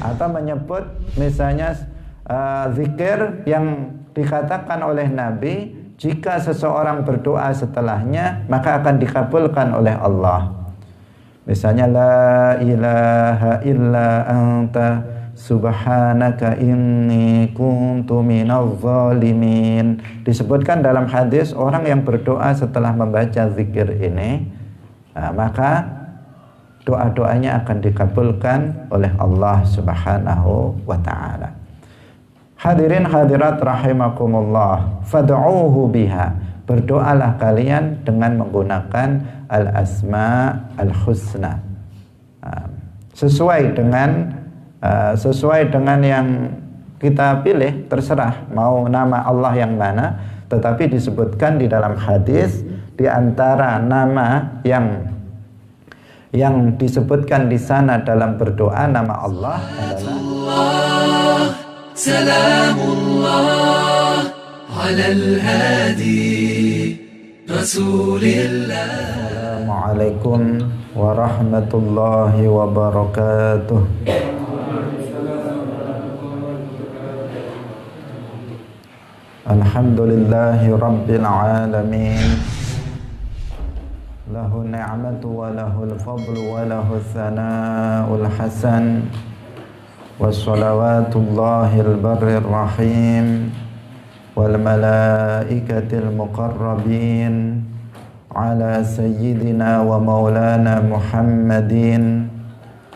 atau menyebut misalnya zikir yang dikatakan oleh Nabi, jika seseorang berdoa setelahnya maka akan dikabulkan oleh Allah. Misalnya la ilaha illa anta subhanaka inni kuntu minadz zalimin. Disebutkan dalam hadis orang yang berdoa setelah membaca zikir ini, maka doa-doanya akan dikabulkan oleh Allah Subhanahu wa taala. Hadirin hadirat rahimakumullah, fad'uuhu biha. Berdoalah kalian dengan menggunakan al-asma al-husna. Sesuai dengan yang kita pilih, terserah mau nama Allah yang mana, tetapi disebutkan di dalam hadis di antara nama yang disebutkan di sana dalam berdoa nama Allah adalah Salamullah alal hadi Rasulillah. Assalamualaikum warahmatullahi wabarakatuh. Alhamdulillahi rabbil alamin. Lahu ni'matu wa lahul fadlu wa lahu thana'ul hasan. Wassalawatullahil barrir rahim wal malaikatil muqarrabin ala sayyidina wa maulana Muhammadin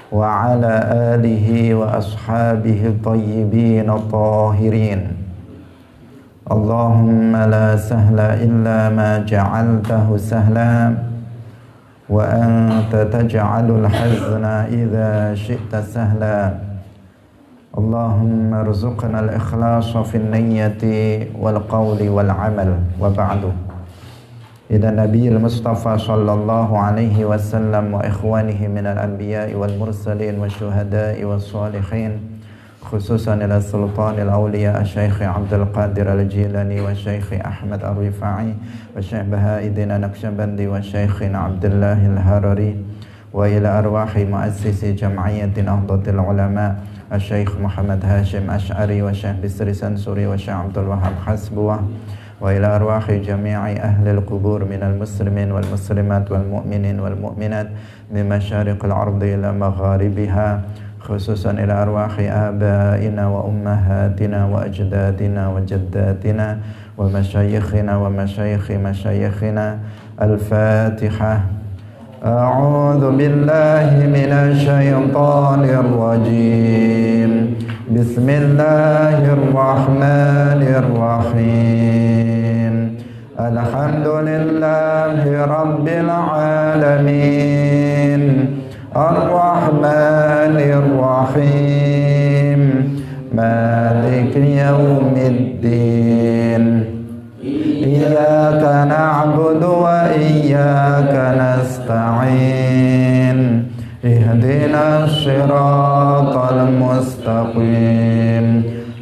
wa ala alihi wa ashabihi tayyibin tahirin. Allahumma la sahla illa ma ja'altahu sahla wa anta taj'alul hazna idza syi'ta sahla. Allahumma rzuqna al-ikhlasa fi an-niyyati wal qawli wal amal wa ba'du. Ila nabiyil mustafa sallallahu alaihi wasallam wa ikhwanihi minal anbiya'i wal mursalin wa syuhada'i was salihin, khususan ila sultanil awliya Syekh Abdul Qadir Al-Jilani wa Syekh Ahmad Ar-Rifa'i wa Syekh Bahauddin Naqsyabandi wa Syekh Abdullah Al-Harari wa ila arwahi muassisi jam'iyyati Nahdlatul Ulama Syekh Muhammad Hashim Ash'ari wa Syekh Bisri Sansuri wa Syekh Abdul Wahab Hasbuwah wa ila arwahi jami'i ahli al-qubur minal muslimin wal muslimat wal mu'minin wal mu'minat min masyariqil ardi ila magharibiha, khususan ila arwahi abaina wa ummahatina wa ajdadina wa jaddatina wa masyayikhina wa masyayikhi masyayikhina. Al-Fatihah. A'udzu billahi minasy syaithanir rajim. Bismillahirrahmanirrahim. Alhamdulillahi rabbil alamin. Ar-Rahmanir Rahim. Maliki yaumiddin. Iyyaka na'budu wa iyyaka nasta'in. Ihdinas siratal mustaqim.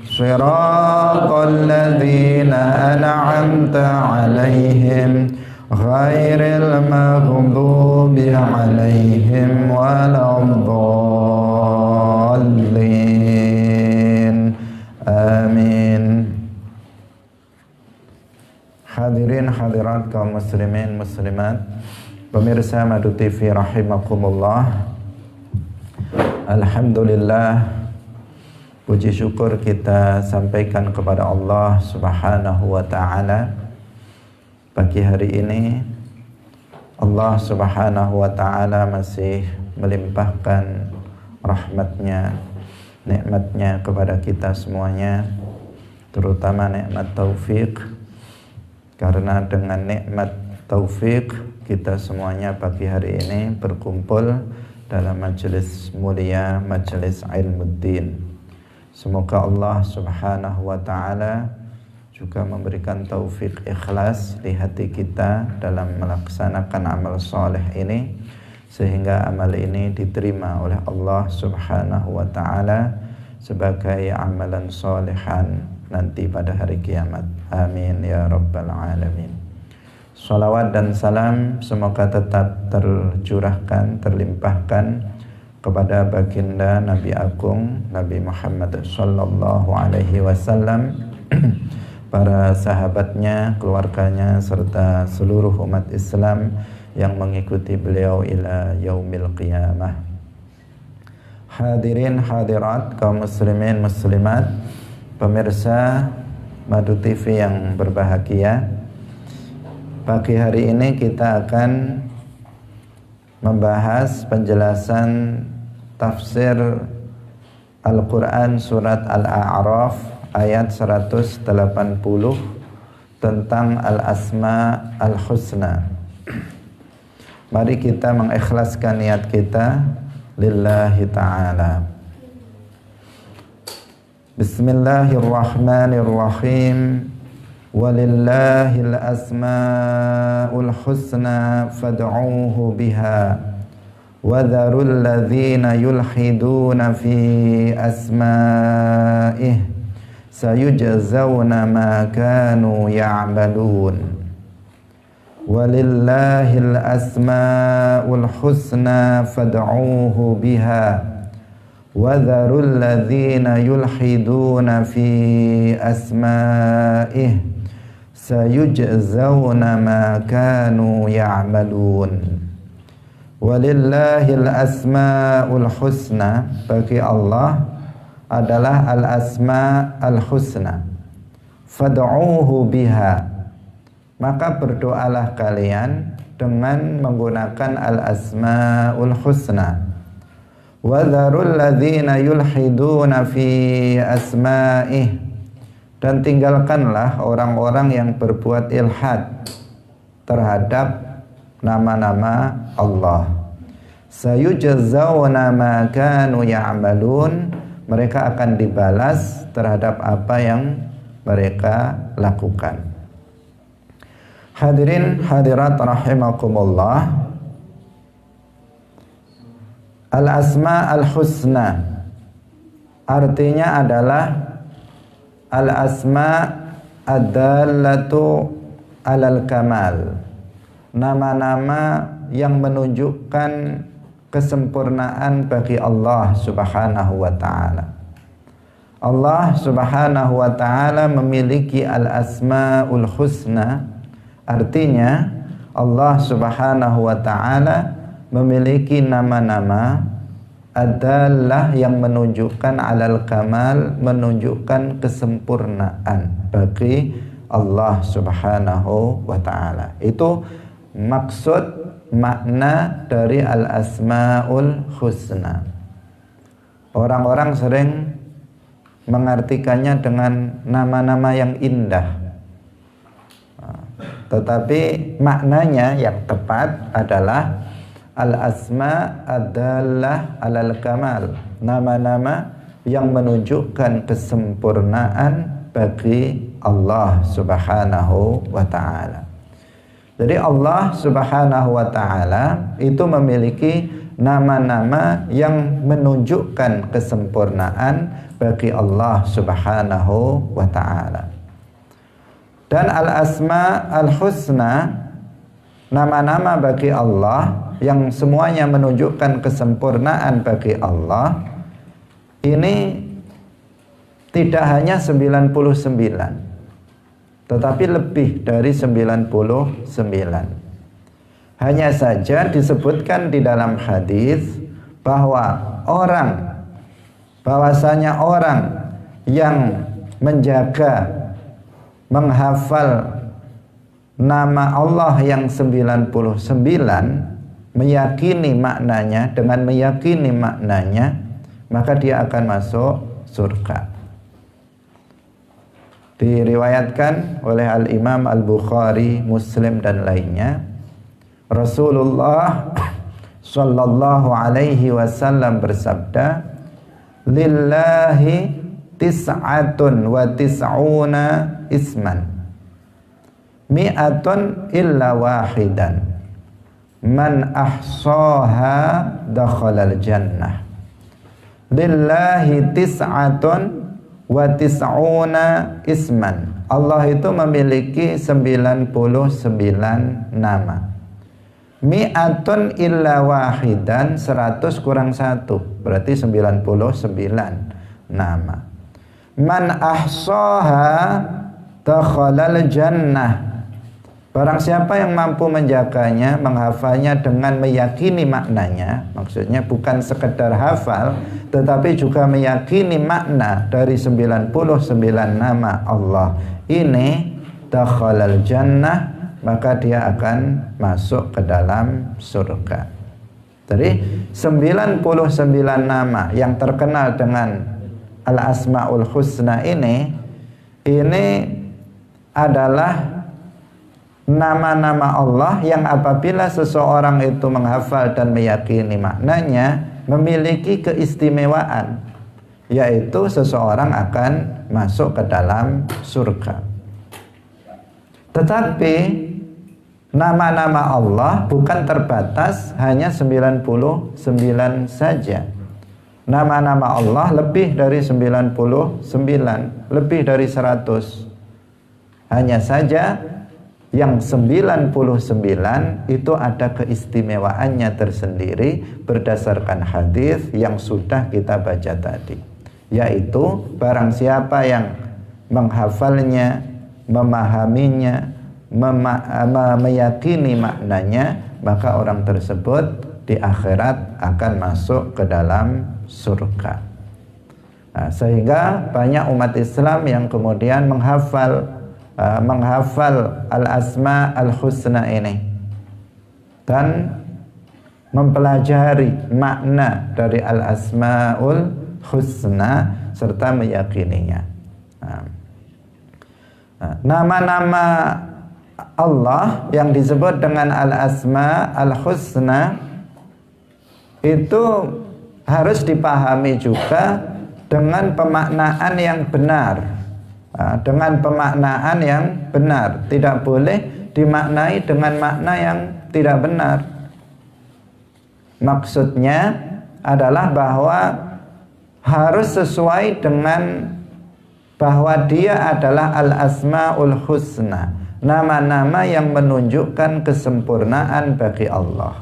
Siratal ladzina an'amta 'alaihim ghairil maghdubi 'alaihim waladdallin. Amin. Hadirin hadirat kaum muslimin muslimat, pemirsa Madu TV rahimakumullah. Alhamdulillah, puji syukur kita sampaikan kepada Allah Subhanahu wa taala. Pagi hari ini Allah Subhanahu wa taala masih melimpahkan rahmatnya, nikmatnya kepada kita semuanya, terutama nikmat taufik. Karena dengan nikmat taufik kita semuanya pagi hari ini berkumpul dalam majelis mulia, majelis ilmuddin. Semoga Allah Subhanahu wa taala juga memberikan taufik ikhlas di hati kita dalam melaksanakan amal soleh ini, sehingga amal ini diterima oleh Allah Subhanahu wa taala sebagai amalan solehan nanti pada hari kiamat. Amin ya rabbal alamin. Salawat dan salam semoga tetap tercurahkan, terlimpahkan kepada baginda Nabi Agung Nabi Muhammad sallallahu alaihi wasallam, para sahabatnya, keluarganya, serta seluruh umat Islam yang mengikuti beliau ila yaumil qiyamah. Hadirin hadirat, kaum muslimin muslimat, pemirsa Madu TV yang berbahagia, pagi hari ini kita akan membahas penjelasan tafsir Al-Quran surat Al-A'raf ayat 180 tentang Al-Asma Al-Husna. Mari kita mengikhlaskan niat kita lillahi ta'ala. Bismillahirrahmanirrahim. Walillahil asma'ul husna fad'uuhu biha wa dharul ladzina yulhiduna fi asma'ih sayujzawna ma kanu ya'malun. Walillahil asma'ul husna fad'uuhu biha wa dharul ladzina yulhiduna fi asma'ih sayujzawna ma kanu ya'malun. Walillahil asma'ul husna, bagi Allah adalah al-asma al-husna. Fad'uuhu biha, maka berdoalah kalian dengan menggunakan al-asma'ul husna. Wa dharul ladzina yulhiduna fi asma'ih, dan tinggalkanlah orang-orang yang berbuat ilhad terhadap nama-nama Allah. Sayujzawna ma kanu ya'malun, mereka akan dibalas terhadap apa yang mereka lakukan. Hadirin hadirat rahimakumullah, al-asma al-husna artinya adalah al-asma ad-dallatu alal kamal, nama-nama yang menunjukkan kesempurnaan bagi Allah subhanahu wa ta'ala. Allah subhanahu wa ta'ala memiliki al-asma'ul husna, artinya Allah subhanahu wa ta'ala memiliki nama-nama adalah yang menunjukkan alal kamal, menunjukkan kesempurnaan bagi Allah subhanahu wa ta'ala. Itu maksud makna dari al-asma'ul husna. Orang-orang sering mengartikannya dengan nama-nama yang indah, tetapi maknanya yang tepat adalah al-asma adalah alal kamal, nama-nama yang menunjukkan kesempurnaan bagi Allah subhanahu wa ta'ala. Jadi Allah subhanahu wa ta'ala itu memiliki nama-nama yang menunjukkan kesempurnaan bagi Allah subhanahu wa ta'ala. Dan al-asma al-husna, nama-nama bagi Allah yang semuanya menunjukkan kesempurnaan bagi Allah, ini tidak hanya 99, tetapi lebih dari 99. Hanya saja disebutkan di dalam hadis bahwa bahwasanya orang yang menjaga, menghafal nama Allah yang 99, meyakini maknanya, dengan meyakini maknanya, maka dia akan masuk surga. Diriwayatkan oleh Al-Imam Al-Bukhari, Muslim dan lainnya, Rasulullah sallallahu alaihi wasallam bersabda, lillahi tis'atun wa tis'una isman mi'atun illa wahidan man ahsaha dakhalal jannah. Lillahi tis'atun wa tis'una isman, Allah itu memiliki 99 nama. Mi'atun illa wahidan, 100 kurang 1 berarti 99 nama. Man ahsaha dakhalal jannah. Barang siapa yang mampu menjaganya, menghafalnya dengan meyakini maknanya, maksudnya bukan sekedar hafal tetapi juga meyakini makna dari 99 nama Allah ini, dakhalal jannah, maka dia akan masuk ke dalam surga. Jadi 99 nama yang terkenal dengan Al-Asmaul Husna ini adalah nama-nama Allah yang apabila seseorang itu menghafal dan meyakini maknanya memiliki keistimewaan, yaitu seseorang akan masuk ke dalam surga. Tetapi nama-nama Allah bukan terbatas hanya 99 saja. Nama-nama Allah lebih dari 99, lebih dari 100. Hanya saja yang 99 itu ada keistimewaannya tersendiri berdasarkan hadis yang sudah kita baca tadi, yaitu barang siapa yang menghafalnya, memahaminya, meyakini maknanya, maka orang tersebut di akhirat akan masuk ke dalam surga. Nah, sehingga banyak umat Islam yang kemudian menghafal Al-Asma Al-Husna ini dan mempelajari makna dari Al-Asmaul Husna serta meyakininya. Nama-nama Allah yang disebut dengan Al-Asma Al-Husna itu harus dipahami juga dengan pemaknaan yang benar. Dengan pemaknaan yang benar, tidak boleh dimaknai dengan makna yang tidak benar. Maksudnya adalah bahwa harus sesuai dengan bahwa dia adalah Al-Asmaul Husna, nama-nama yang menunjukkan kesempurnaan bagi Allah.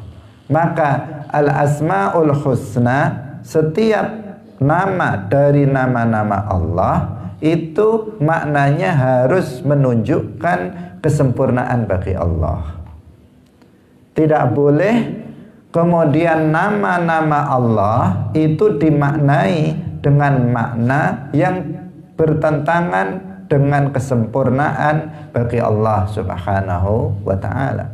Maka Al-Asmaul Husna, setiap nama dari nama-nama Allah itu maknanya harus menunjukkan kesempurnaan bagi Allah. Tidak boleh kemudian nama-nama Allah itu dimaknai dengan makna yang bertentangan dengan kesempurnaan bagi Allah Subhanahu wa ta'ala.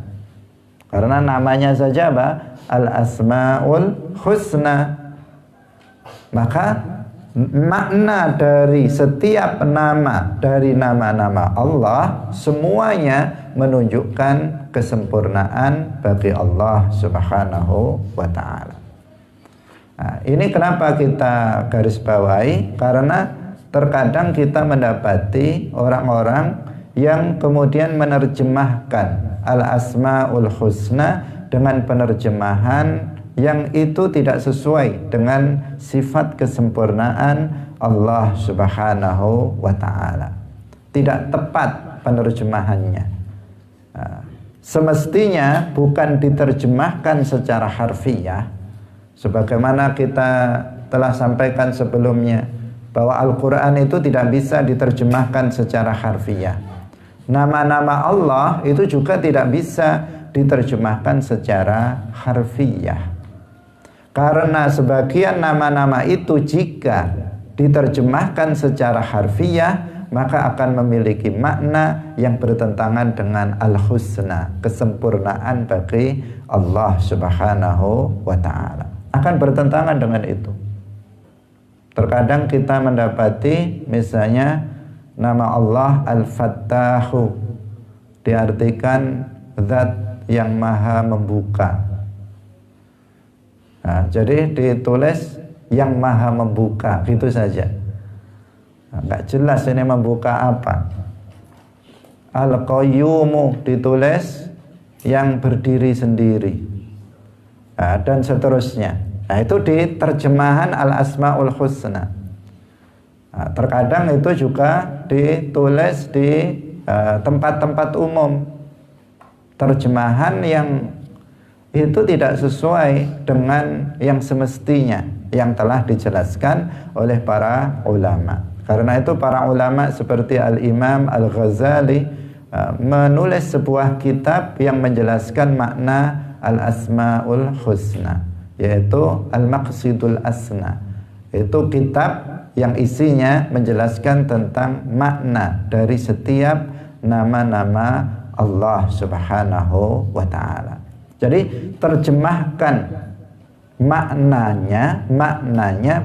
Karena namanya saja Al-Asmaul Husna, maka makna dari setiap nama dari nama-nama Allah semuanya menunjukkan kesempurnaan bagi Allah Subhanahu wa ta'ala. Nah, ini kenapa kita garis bawahi, karena terkadang kita mendapati orang-orang yang kemudian menerjemahkan Al-Asmaul Husna dengan penerjemahan yang itu tidak sesuai dengan sifat kesempurnaan Allah Subhanahu wa ta'ala. Tidak tepat penerjemahannya. Semestinya bukan diterjemahkan secara harfiah, sebagaimana kita telah sampaikan sebelumnya bahwa Al-Quran itu tidak bisa diterjemahkan secara harfiah. Nama-nama Allah itu juga tidak bisa diterjemahkan secara harfiah. Karena sebagian nama-nama itu jika diterjemahkan secara harfiah maka akan memiliki makna yang bertentangan dengan Al-Husna, kesempurnaan bagi Allah Subhanahu wa ta'ala. Akan bertentangan dengan itu. Terkadang kita mendapati misalnya nama Allah Al-Fattahu diartikan zat yang maha membuka. Nah, jadi ditulis yang maha membuka, gitu saja. Nggak jelas ini membuka apa. Al-Qayyumu ditulis yang berdiri sendiri. Nah, dan seterusnya. Nah, itu di terjemahan Al-Asmaul Husna. Nah, terkadang itu juga ditulis di tempat-tempat umum. Terjemahan yang itu tidak sesuai dengan yang semestinya yang telah dijelaskan oleh para ulama. Karena itu para ulama seperti Al-Imam Al-Ghazali menulis sebuah kitab yang menjelaskan makna Al-Asma'ul Husna, yaitu Al-Maqsidul Asna. Itu kitab yang isinya menjelaskan tentang makna dari setiap nama-nama Allah Subhanahu wa ta'ala. Jadi terjemahkan maknanya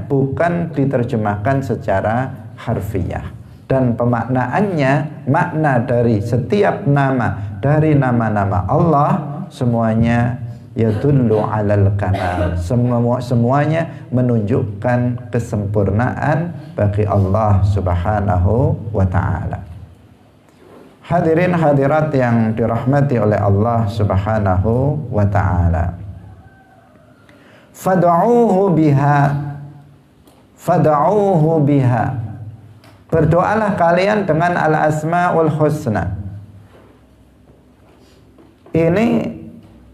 bukan diterjemahkan secara harfiah, dan pemaknaannya, makna dari setiap nama dari nama-nama Allah semuanya yadullu alal kamal, semuanya menunjukkan kesempurnaan bagi Allah Subhanahu wa ta'ala. Hadirin hadirat yang dirahmati oleh Allah Subhanahu wa ta'ala, fad'uuhu biha, berdoalah kalian dengan al-asma'ul husna. Ini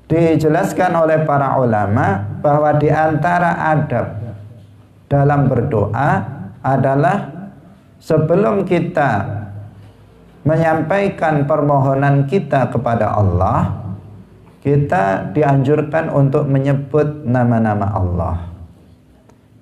dijelaskan oleh para ulama bahwa di antara adab dalam berdoa adalah sebelum kita menyampaikan permohonan kita kepada Allah, kita dianjurkan untuk menyebut nama-nama Allah.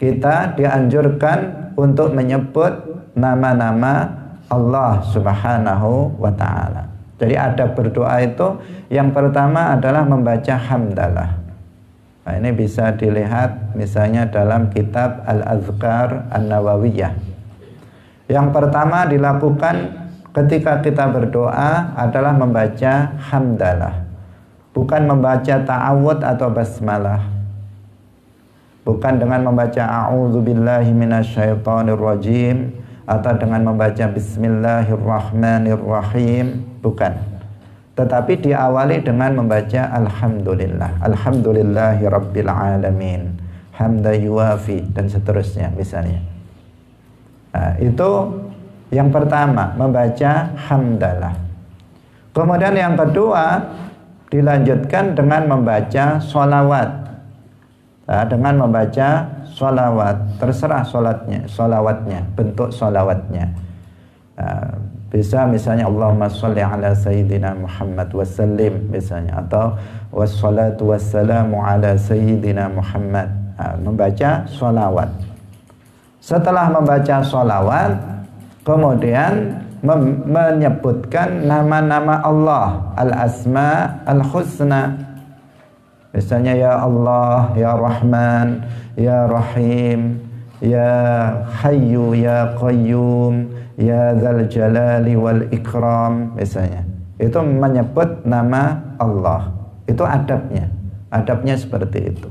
Kita dianjurkan untuk menyebut nama-nama Allah Subhanahu wa ta'ala. Jadi adab berdoa itu yang pertama adalah membaca hamdalah. Nah, ini bisa dilihat misalnya dalam kitab Al-Azkar An-Nawawiyah. Yang pertama dilakukan ketika kita berdoa adalah membaca hamdalah, bukan membaca ta'awud atau basmalah, bukan dengan membaca a'udzubillahi minasyaitonirrajim atau dengan membaca bismillahirrahmanirrahim, bukan. Tetapi diawali dengan membaca alhamdulillah, alhamdulillahi rabbil alamin, hamda yuwafi, dan seterusnya misalnya. Nah, itu yang pertama, membaca hamdalah. Kemudian yang kedua dilanjutkan dengan membaca sholawat. Nah, dengan membaca sholawat, terserah sholawatnya, bentuk sholawatnya. Nah, bisa misalnya Allahumma sholli ala sayyidina Muhammad wassalim misalnya, atau wassalatu wassalamu ala sayyidina Muhammad. Nah, membaca sholawat. Setelah membaca sholawat, kemudian menyebutkan nama-nama Allah, al-asma al-husna. Misalnya ya Allah, ya Rahman, ya Rahim, ya Hayyu, ya Qayyum, ya Dzal Jalali wal Ikram misalnya. Itu menyebut nama Allah. Itu adabnya. Adabnya seperti itu.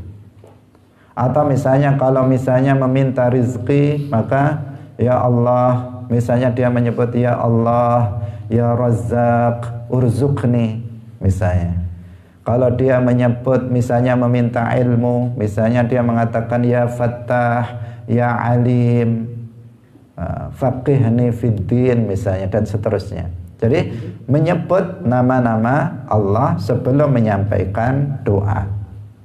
Atau misalnya kalau misalnya meminta rizki, maka ya Allah, misalnya dia menyebut ya Allah, ya Razzaq, urzuqni misalnya. Kalau dia menyebut misalnya meminta ilmu, misalnya dia mengatakan ya Fattah, ya Alim, faqihni fid din misalnya, dan seterusnya. Jadi menyebut nama-nama Allah sebelum menyampaikan doa.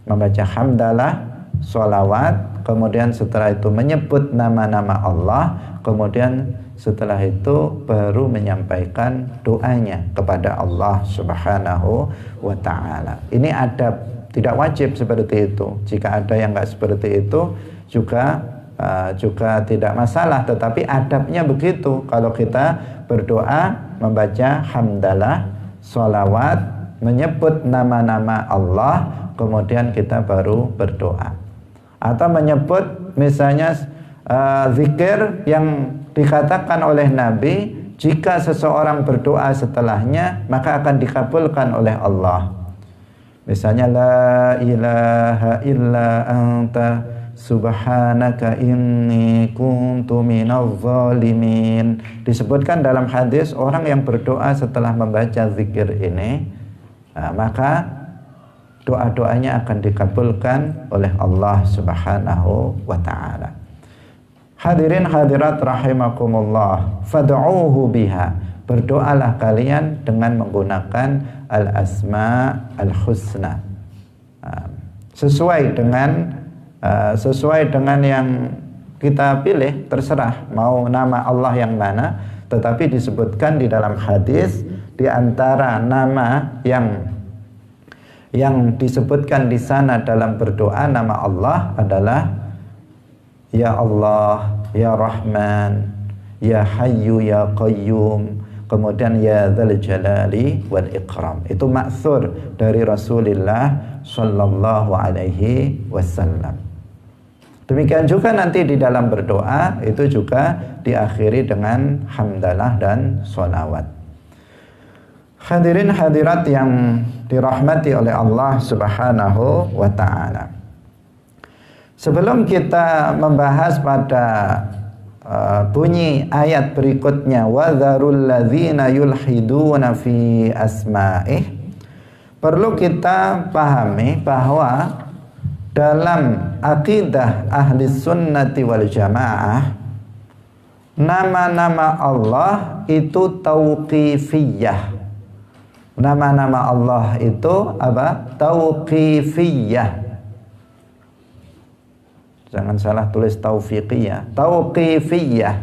Membaca hamdalah, sholawat, kemudian setelah itu menyebut nama-nama Allah, kemudian setelah itu baru menyampaikan doanya kepada Allah Subhanahu wa ta'ala. Ini adab, tidak wajib seperti itu. Jika ada yang enggak seperti itu juga tidak masalah, tetapi adabnya begitu. Kalau kita berdoa membaca hamdalah, sholawat, menyebut nama-nama Allah, kemudian kita baru berdoa. Atau menyebut misalnya zikir yang dikatakan oleh Nabi, jika seseorang berdoa setelahnya maka akan dikabulkan oleh Allah. Misalnya la ilaha illa anta subhanaka inni kuntu minadh dhalimin. Disebutkan dalam hadis orang yang berdoa setelah membaca zikir ini, maka doa-doanya akan dikabulkan oleh Allah Subhanahu wa ta'ala. Hadirin hadirat rahimakumullah, fad'uuhu biha, berdoalah kalian dengan menggunakan al-asma al-husna. sesuai dengan yang kita pilih, terserah mau nama Allah yang mana, tetapi disebutkan di dalam hadis di antara nama yang disebutkan di sana dalam berdoa nama Allah adalah Ya Allah, Ya Rahman, Ya Hayyu Ya Qayyum, kemudian Ya Dzal Jalali wal Ikram. Itu ma'thur dari Rasulullah sallallahu alaihi wasallam. Demikian juga nanti di dalam berdoa itu juga diakhiri dengan hamdalah dan sholawat. Hadirin hadirat yang dirahmati oleh Allah Subhanahu wa ta'ala. Sebelum kita membahas pada bunyi ayat berikutnya, wa dzarul ladzina yulhiduna fi asma'ih, perlu kita pahami bahwa dalam akidah ahli sunnati wal jamaah, nama-nama Allah itu tauqifiyah. Nama-nama Allah itu apa? Tauqifiyah. Jangan salah tulis taufiqiyah. Tauqifiyah.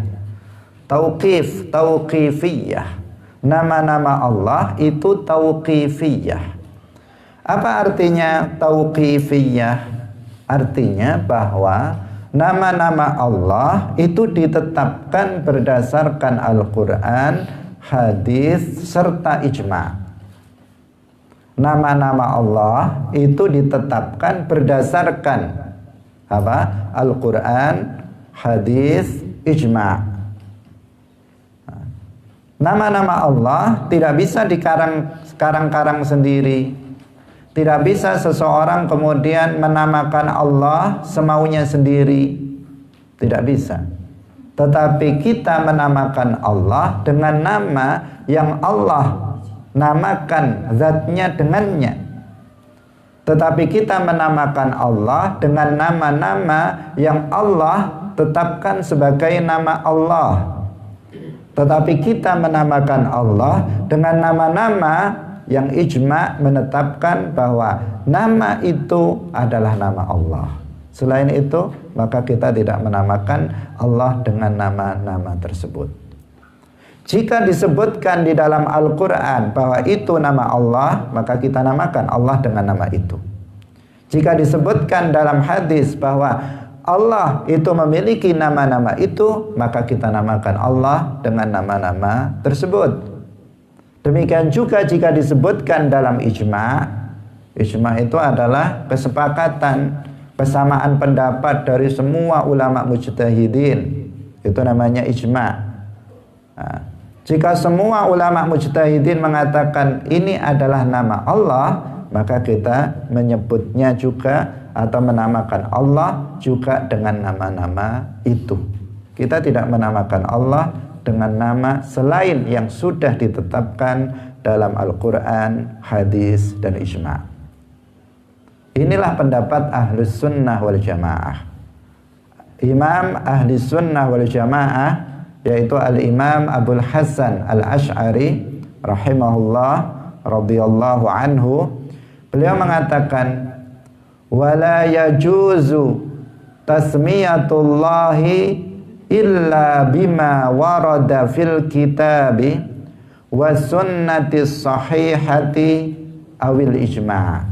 Tauqifiyah. Nama-nama Allah itu tauqifiyah. Apa artinya tauqifiyah? Artinya bahwa nama-nama Allah itu ditetapkan berdasarkan Al-Quran, hadis, serta ijma'. Nama-nama Allah itu ditetapkan berdasarkan apa? Al-Quran, hadis, ijma'. Nama-nama Allah tidak bisa dikarang-karang sendiri. Tidak bisa seseorang kemudian menamakan Allah semaunya sendiri. Tidak bisa. Tetapi kita menamakan Allah dengan nama yang Allah namakan zatnya dengannya. Tetapi kita menamakan Allah dengan nama-nama yang Allah tetapkan sebagai nama Allah. Tetapi kita menamakan Allah dengan nama-nama yang ijma' menetapkan bahwa nama itu adalah nama Allah. Selain itu, maka kita tidak menamakan Allah dengan nama-nama tersebut. Jika disebutkan di dalam Al-Quran bahwa itu nama Allah, maka kita namakan Allah dengan nama itu. Jika disebutkan dalam hadis bahwa Allah itu memiliki nama-nama itu, maka kita namakan Allah dengan nama-nama tersebut. Demikian juga jika disebutkan dalam ijma'. Ijma' itu adalah kesepakatan, kesamaan pendapat dari semua ulama mujtahidin. Itu namanya ijma'. Nah, jika semua ulama mujtahidin mengatakan ini adalah nama Allah, maka kita menyebutnya juga atau menamakan Allah juga dengan nama-nama itu. Kita tidak menamakan Allah dengan nama selain yang sudah ditetapkan dalam Al-Quran, hadis, dan ijma'. Inilah pendapat Ahlus Sunnah wal Jamaah. Imam Ahlus Sunnah wal Jamaah yaitu Al-Imam Abul Hasan Al-Ash'ari rahimahullah radhiyallahu anhu, beliau mengatakan wala yajuzu tasmiyatullahi illa bima warada fil kitabi wa sunnati sahihati awil ijma'.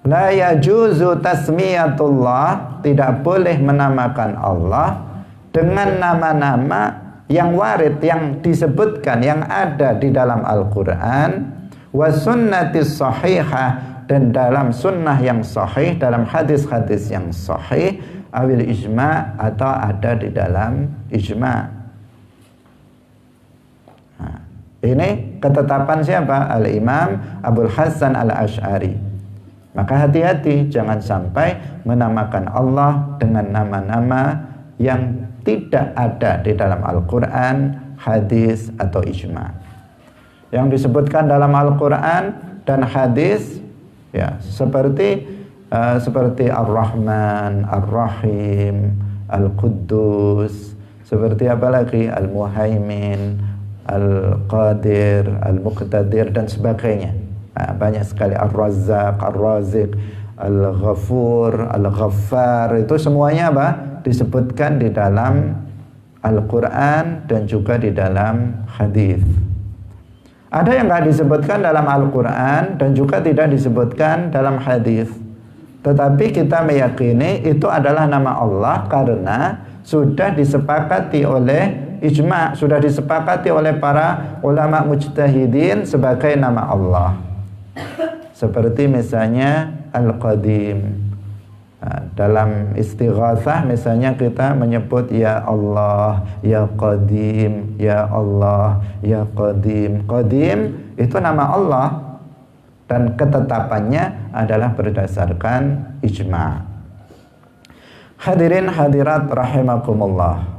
La yajuzu tasmiyatullah, tidak boleh menamakan Allah dengan nama-nama yang warid, yang disebutkan, yang ada di dalam Al-Quran, wa sunnati sahihah, dan dalam sunnah yang sahih, dalam hadis-hadis yang sahih, awil ijma', atau ada di dalam ijma'. Nah, ini ketetapan siapa? Al-Imam Abul Hasan Al-Ash'ari. Maka hati-hati, jangan sampai menamakan Allah dengan nama-nama yang tidak ada di dalam Al-Quran, hadis, atau ijma'. Yang disebutkan dalam Al-Quran dan hadis, ya, seperti Ar-Rahman, Ar-Rahim, Al-Quddus, seperti apa lagi? Al-Muhaimin, Al-Qadir, Al-Muqtadir, dan sebagainya. Banyak sekali Ar-Razzaq, Ar-Raziq, Al-Ghafur, Al-Ghaffar, itu semuanya apa? Disebutkan di dalam Al-Quran dan juga di dalam hadis. Ada yang nggak disebutkan dalam Al-Quran dan juga tidak disebutkan dalam hadis. Tetapi kita meyakini itu adalah nama Allah karena sudah disepakati oleh ijma', sudah disepakati oleh para ulama mujtahidin sebagai nama Allah. Seperti misalnya Al-Qadim. Dalam istighatsah misalnya kita menyebut ya Allah, ya Qadim, ya Allah, ya Qadim. Qadim itu nama Allah dan ketetapannya adalah berdasarkan ijma'. Hadirin hadirat rahimakumullah.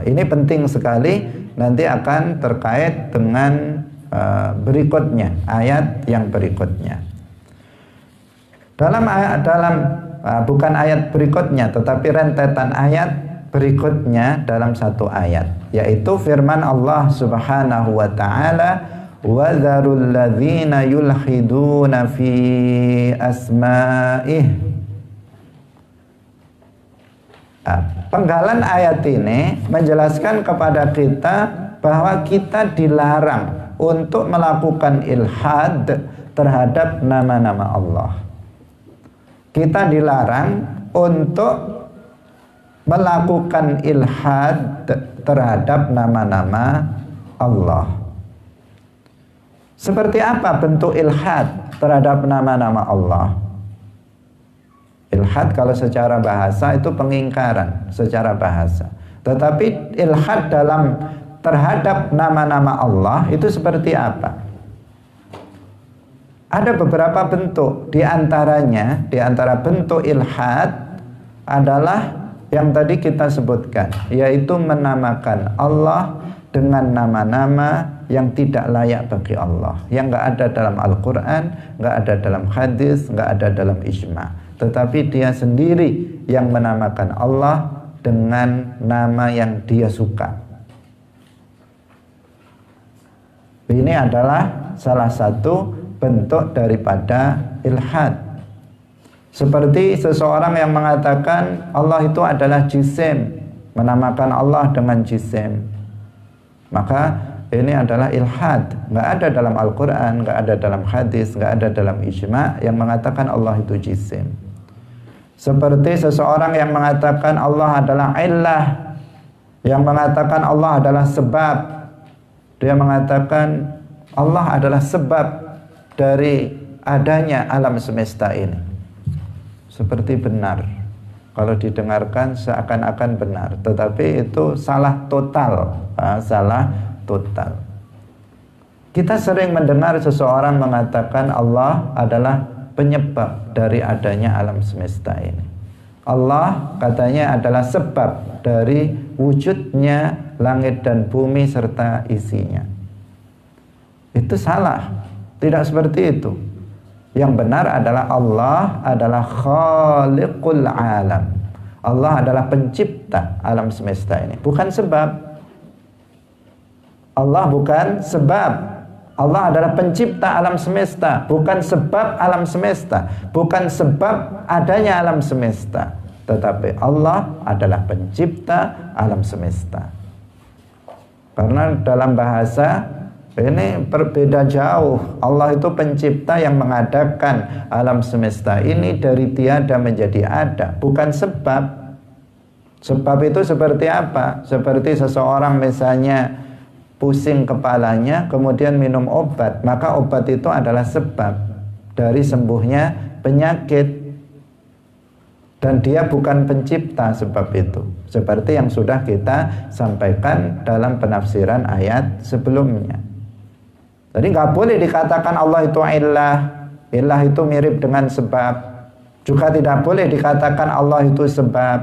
Ini penting sekali, nanti akan terkait dengan berikutnya, ayat yang berikutnya. Bukan ayat berikutnya, tetapi rentetan ayat berikutnya dalam satu ayat, yaitu firman Allah Subhanahu wa taala, wa dzarul ladzina yulhiduna fi asma'ih. Penggalan ayat ini menjelaskan kepada kita bahwa kita dilarang untuk melakukan ilhad terhadap nama-nama Allah. Kita dilarang untuk melakukan ilhad terhadap nama-nama Allah. Seperti apa bentuk ilhad terhadap nama-nama Allah? Ilhad kalau secara bahasa itu pengingkaran secara bahasa. Tetapi ilhad terhadap nama-nama Allah itu seperti apa? Ada beberapa bentuk, di antara bentuk ilhad adalah yang tadi kita sebutkan, yaitu menamakan Allah dengan nama-nama yang tidak layak bagi Allah, yang nggak ada dalam Al-Quran, nggak ada dalam hadis, nggak ada dalam ijma'. Tetapi dia sendiri yang menamakan Allah dengan nama yang dia suka. Ini adalah salah satu bentuk daripada ilhad. Seperti seseorang yang mengatakan Allah itu adalah jisim, menamakan Allah dengan jisim, maka ini adalah ilhad. Nggak ada dalam Al-Quran, nggak ada dalam hadis, nggak ada dalam ijma' yang mengatakan Allah itu jisim. Seperti seseorang yang mengatakan Allah adalah illah, yang mengatakan Allah adalah sebab. Dia mengatakan Allah adalah sebab dari adanya alam semesta ini. Seperti benar, kalau didengarkan seakan-akan benar, tetapi itu salah total. Salah total. Kita sering mendengar seseorang mengatakan Allah adalah penyebab dari adanya alam semesta ini. Allah katanya adalah sebab dari wujudnya langit dan bumi serta isinya. Itu salah. Tidak seperti itu. Yang benar adalah Allah adalah khaliqul alam. Allah adalah pencipta alam semesta ini, bukan sebab. Allah bukan sebab. Allah adalah pencipta alam semesta, bukan sebab alam semesta, bukan sebab adanya alam semesta. Tetapi Allah adalah pencipta alam semesta. Karena dalam bahasa ini berbeda jauh. Allah itu pencipta yang mengadakan alam semesta ini dari tiada menjadi ada, bukan sebab. Sebab itu seperti apa? Seperti seseorang misalnya pusing kepalanya, kemudian minum obat, maka obat itu adalah sebab dari sembuhnya penyakit. Dan dia bukan pencipta sebab itu. Seperti yang sudah kita sampaikan dalam penafsiran ayat sebelumnya. Jadi nggak boleh dikatakan Allah itu illah. Illah itu mirip dengan sebab. Juga tidak boleh dikatakan Allah itu sebab.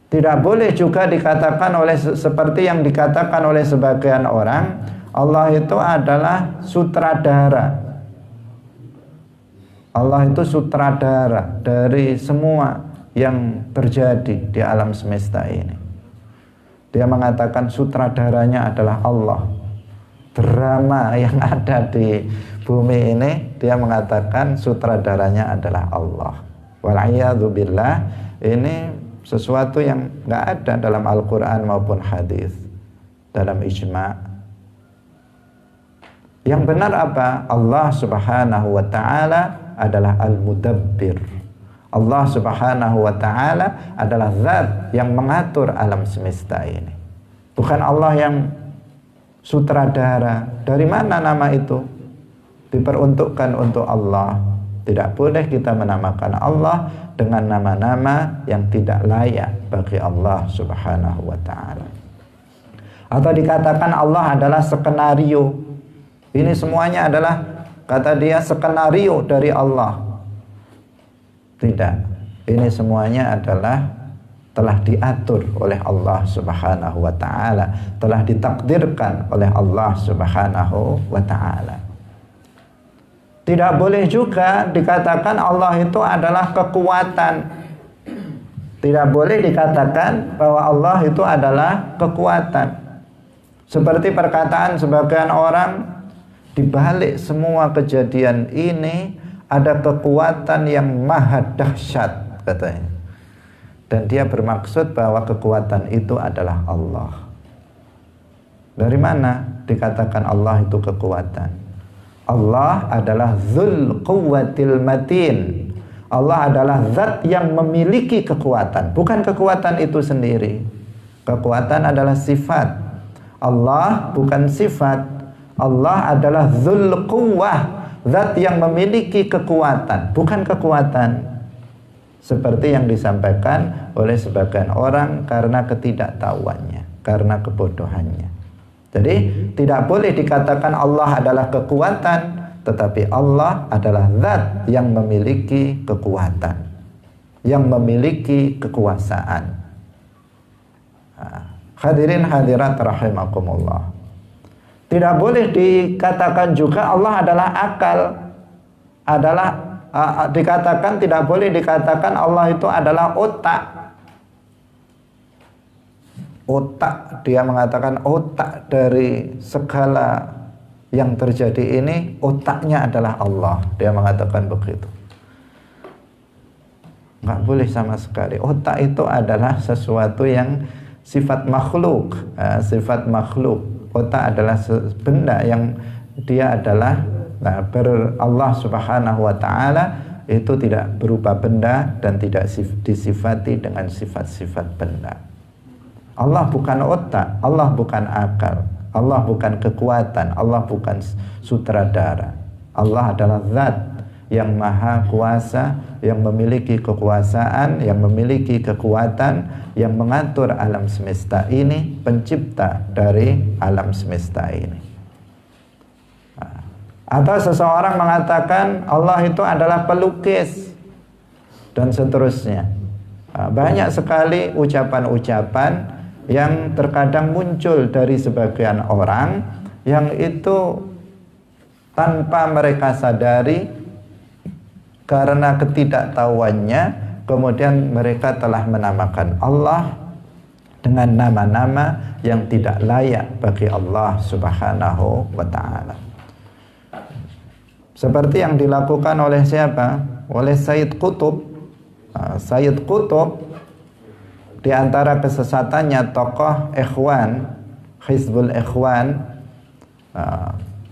Tidak boleh juga dikatakan seperti yang dikatakan oleh sebagian orang, Allah itu adalah sutradara. Allah itu sutradara dari semua yang terjadi di alam semesta ini. Dia mengatakan sutradaranya adalah Allah. drama yang ada di bumi ini, dia mengatakan sutradaranya adalah Allah. Wal'iyadzubillah, ini sesuatu yang nggak ada dalam Al-Quran maupun hadis, dalam ijma'. Yang benar apa? Allah Subhanahu wa ta'ala adalah Al-Mudabbir. Allah Subhanahu wa ta'ala adalah zat yang mengatur alam semesta ini. Bukan Allah yang sutradara. Dari mana nama itu diperuntukkan untuk Allah? Tidak boleh kita menamakan Allah dengan nama-nama yang tidak layak bagi Allah Subhanahu wa ta'ala. Atau dikatakan Allah adalah skenario. Ini semuanya adalah, kata dia, skenario dari Allah. Tidak, ini semuanya adalah telah diatur oleh Allah Subhanahu wa ta'ala, telah ditakdirkan oleh Allah Subhanahu wa ta'ala. Tidak boleh juga dikatakan Allah itu adalah kekuatan. Tidak boleh dikatakan bahwa Allah itu adalah kekuatan. Seperti perkataan sebagian orang, di balik semua kejadian ini ada kekuatan yang maha dahsyat, katanya. Dan dia bermaksud bahwa kekuatan itu adalah Allah. Dari mana dikatakan Allah itu kekuatan? Allah adalah Dzul Quwwatil Matin. Allah adalah zat yang memiliki kekuatan, bukan kekuatan itu sendiri. Kekuatan adalah sifat. Allah bukan sifat. Allah adalah Dzul Quwwah, zat yang memiliki kekuatan, bukan kekuatan. Seperti yang disampaikan oleh sebagian orang karena ketidaktahuannya, karena kebodohannya. Jadi tidak boleh dikatakan Allah adalah kekuatan, tetapi Allah adalah zat yang memiliki kekuatan, yang memiliki kekuasaan. Hadirin hadirat rahimakumullah. Tidak boleh dikatakan juga Allah adalah akal. Tidak boleh dikatakan Allah itu adalah otak. Otak, dia mengatakan otak dari segala yang terjadi ini, otaknya adalah Allah. Dia mengatakan begitu. Nggak boleh sama sekali. Otak itu adalah sesuatu yang sifat makhluk. Sifat makhluk. Otak adalah benda yang dia adalah Allah Subhanahu wa ta'ala itu tidak berupa benda dan tidak disifati dengan sifat-sifat benda. Allah bukan otak, Allah bukan akal, Allah bukan kekuatan, Allah bukan sutradara. Allah adalah zat yang maha kuasa, yang memiliki kekuasaan, yang memiliki kekuatan, yang mengatur alam semesta ini, pencipta dari alam semesta ini. Atau seseorang mengatakan Allah itu adalah pelukis dan seterusnya. Banyak sekali ucapan-ucapan yang terkadang muncul dari sebagian orang yang itu tanpa mereka sadari, karena ketidaktahuannya kemudian mereka telah menamakan Allah dengan nama-nama yang tidak layak bagi Allah Subhanahu wa ta'ala. Seperti yang dilakukan oleh siapa? Oleh Sayyid Qutb. Sayyid Qutb, di antara kesesatannya tokoh Ikhwan, Hizbul Ikhwan,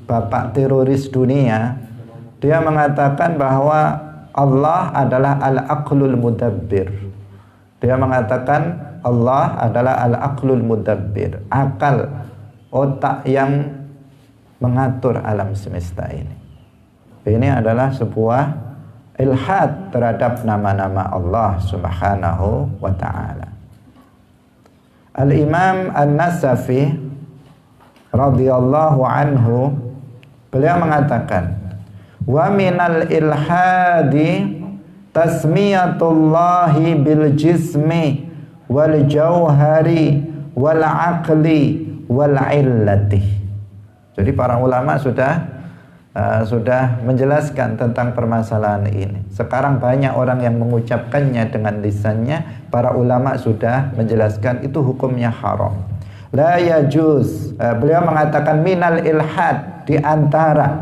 bapak teroris dunia, dia mengatakan bahwa Allah adalah Al-Aqlul Mudabbir. Dia mengatakan Allah adalah Al-Aqlul Mudabbir, akal, otak yang mengatur alam semesta ini. Ini adalah sebuah ilhad terhadap nama-nama Allah Subhanahu wa ta'ala. Al-Imam An-Nasafi radhiyallahu anhu, beliau mengatakan, wa minal ilhadi tasmiyatullahi bil jismi wal jauhari wal aqli wal illati. Jadi para ulama sudah menjelaskan tentang permasalahan ini. Sekarang banyak orang yang mengucapkannya dengan lisannya. Para ulama sudah menjelaskan itu hukumnya haram. La yajuz. Beliau mengatakan minal ilhad, di antara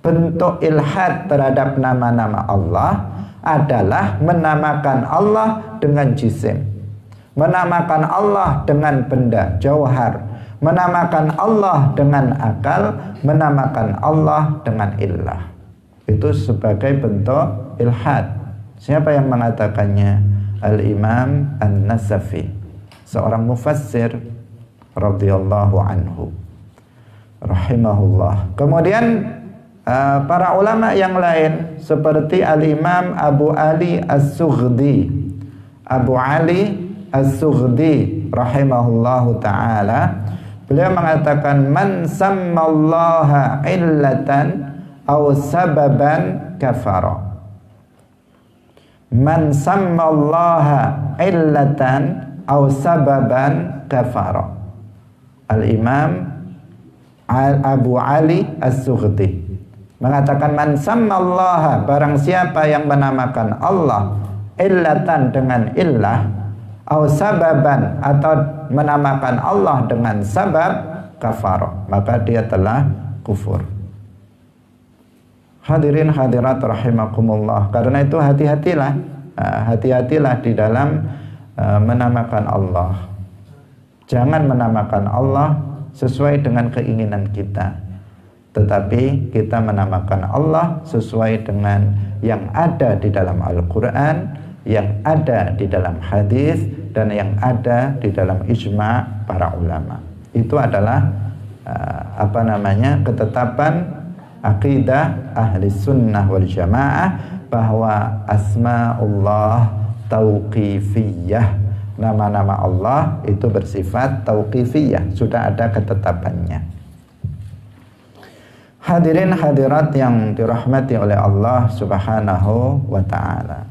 bentuk ilhad terhadap nama-nama Allah adalah menamakan Allah dengan jisim, menamakan Allah dengan benda jauhar, menamakan Allah dengan akal, menamakan Allah dengan illah. Itu sebagai bentuk ilhad. Siapa yang mengatakannya? Al-Imam An-Nasafi, seorang mufassir radhiyallahu anhu rahimahullah. Kemudian para ulama yang lain seperti Al-Imam Abu Ali As-Sughdi, Abu Ali As-Sughdi rahimahullahu ta'ala, beliau mengatakan man sammallaha illatan aw sababan kafara. Man sammallaha illatan aw sababan kafara. Al-Imam Abu Ali As-Sughdi mengatakan man sammallaha, barang siapa yang menamakan Allah illatan dengan illah, aw sababan, atau menamakan Allah dengan sabab, kafara, maka dia telah kufur. Hadirin hadirat rahimakumullah. Karena itu hati-hatilah, hati-hatilah di dalam menamakan Allah. Jangan menamakan Allah sesuai dengan keinginan kita, tetapi kita menamakan Allah sesuai dengan yang ada di dalam Al-Quran, yang ada di dalam hadis, dan yang ada di dalam ijma' para ulama. Itu adalah ketetapan akidah ahli sunnah wal jamaah, bahwa asma'ullah tauqifiyah, nama-nama Allah itu bersifat tauqifiyah, sudah ada ketetapannya. Hadirin hadirat yang dirahmati oleh Allah Subhanahu wa ta'ala.